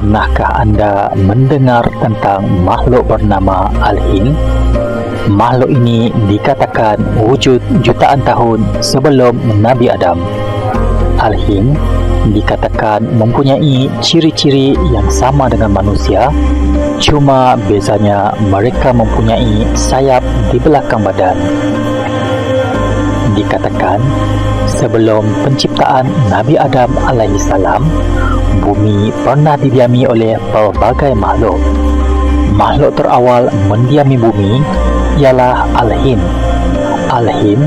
Pernahkah Anda mendengar tentang makhluk bernama Al-Hin? Makhluk ini dikatakan wujud jutaan tahun sebelum Nabi Adam. Al-Hin dikatakan mempunyai ciri-ciri yang sama dengan manusia, cuma bezanya mereka mempunyai sayap di belakang badan. Dikatakan sebelum penciptaan Nabi Adam alaihissalam, bumi pernah didiami oleh pelbagai makhluk. Makhluk terawal mendiami bumi ialah Al-Hin. Al-Hin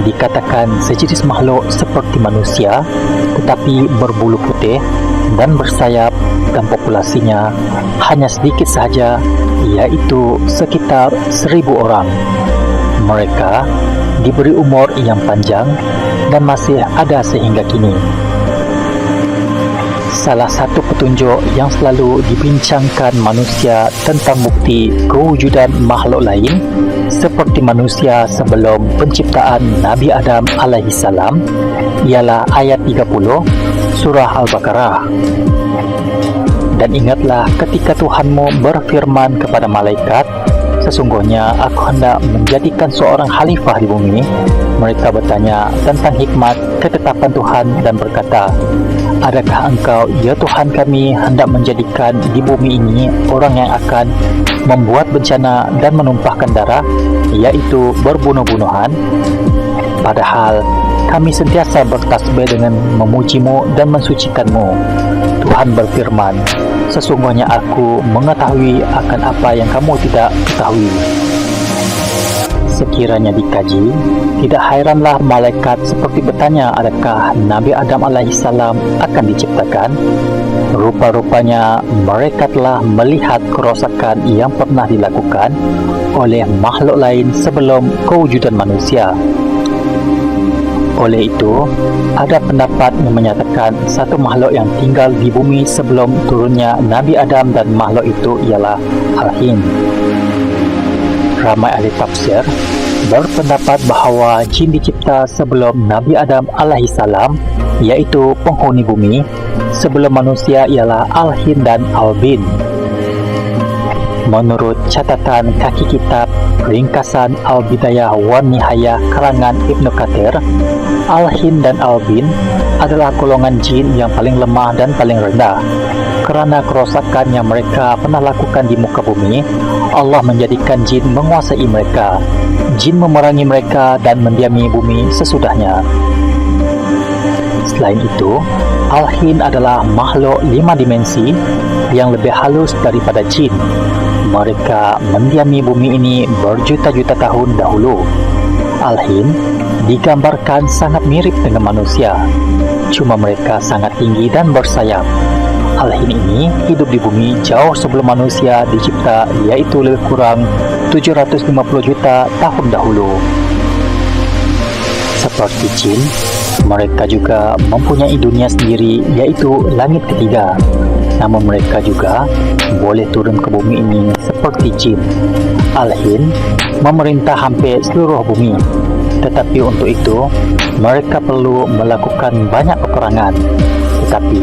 dikatakan sejenis makhluk seperti manusia tetapi berbulu putih dan bersayap, dan populasinya hanya sedikit sahaja, iaitu sekitar 1,000 orang. Mereka diberi umur yang panjang dan masih ada sehingga kini. Salah satu petunjuk yang selalu dibincangkan manusia tentang bukti kewujudan makhluk lain seperti manusia sebelum penciptaan Nabi Adam alaihissalam ialah ayat 30 surah Al-Baqarah. Dan ingatlah ketika Tuhanmu berfirman kepada malaikat, sesungguhnya aku hendak menjadikan seorang khalifah di bumi. Mereka bertanya tentang hikmat ketetapan Tuhan dan berkata, adakah engkau, ya Tuhan kami, hendak menjadikan di bumi ini orang yang akan membuat bencana dan menumpahkan darah, yaitu berbunuh-bunuhan? Padahal kami sentiasa bertasbih dengan memujimu dan mensucikanmu. Tuhan berfirman, sesungguhnya aku mengetahui akan apa yang kamu tidak ketahui. Sekiranya dikaji, tidak hairanlah malaikat seperti bertanya adakah Nabi Adam alaihissalam akan diciptakan. Rupa-rupanya mereka telah melihat kerosakan yang pernah dilakukan oleh makhluk lain sebelum kewujudan manusia. Oleh itu, ada pendapat yang menyatakan satu makhluk yang tinggal di bumi sebelum turunnya Nabi Adam dan makhluk itu ialah Al-Hin. Ramai ahli tafsir berpendapat bahawa jin dicipta sebelum Nabi Adam alaihissalam, iaitu penghuni bumi. Sebelum manusia ialah Al-Hin dan Al-Bin. Menurut catatan kaki kitab ringkasan Al-Bidayah wa Nihayah karangan Ibnu Katsir, Al-Hin dan Al-Bin adalah golongan jin yang paling lemah dan paling rendah. Kerana kerosakan yang mereka pernah lakukan di muka bumi, Allah menjadikan jin menguasai mereka. Jin memerangi mereka dan mendiami bumi sesudahnya. Selain itu, Al-Hin adalah makhluk 5 dimensi yang lebih halus daripada jin. Mereka mendiami bumi ini berjuta-juta tahun dahulu. Al-Hin digambarkan sangat mirip dengan manusia, cuma mereka sangat tinggi dan bersayap. Al-Hin ini hidup di bumi jauh sebelum manusia dicipta, iaitu lebih kurang 750 juta tahun dahulu. Seperti jin, mereka juga mempunyai dunia sendiri, iaitu langit ketiga. Namun mereka juga boleh turun ke bumi ini seperti jin. Al-Hin memerintah hampir seluruh bumi, tetapi untuk itu mereka perlu melakukan banyak peperangan. Tetapi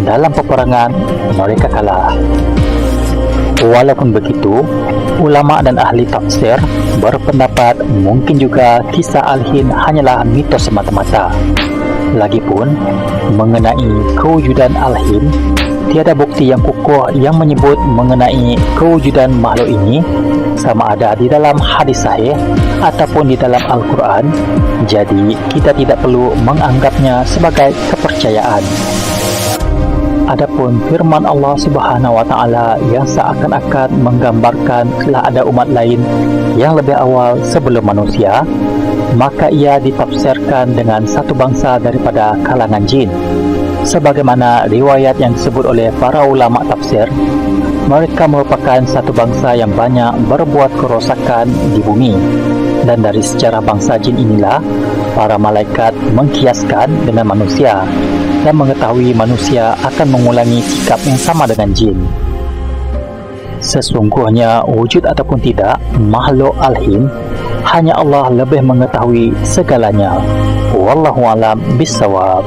dalam peperangan mereka kalah. Walaupun begitu, ulama dan ahli tafsir berpendapat mungkin juga kisah Al-Hin hanyalah mitos semata-mata. Lagipun, mengenai kewujudan Al-Hin, tiada bukti yang kukuh yang menyebut mengenai kewujudan makhluk ini, sama ada di dalam hadis sahih ataupun di dalam Al-Quran. Jadi, kita tidak perlu menganggapnya sebagai kepercayaan. Adapun firman Allah Subhanahu wa taala yang seakan-akan menggambarkan telah ada umat lain yang lebih awal sebelum manusia, maka ia ditafsirkan dengan satu bangsa daripada kalangan jin. Sebagaimana riwayat yang disebut oleh para ulama tafsir, mereka merupakan satu bangsa yang banyak berbuat kerosakan di bumi. Dan dari sejarah bangsa jin inilah para malaikat mengkiaskan dengan manusia dan mengetahui manusia akan mengulangi sikap yang sama dengan jin. Sesungguhnya wujud ataupun tidak makhluk Al-Hin, hanya Allah lebih mengetahui segalanya. Wallahu a'lam bissawab.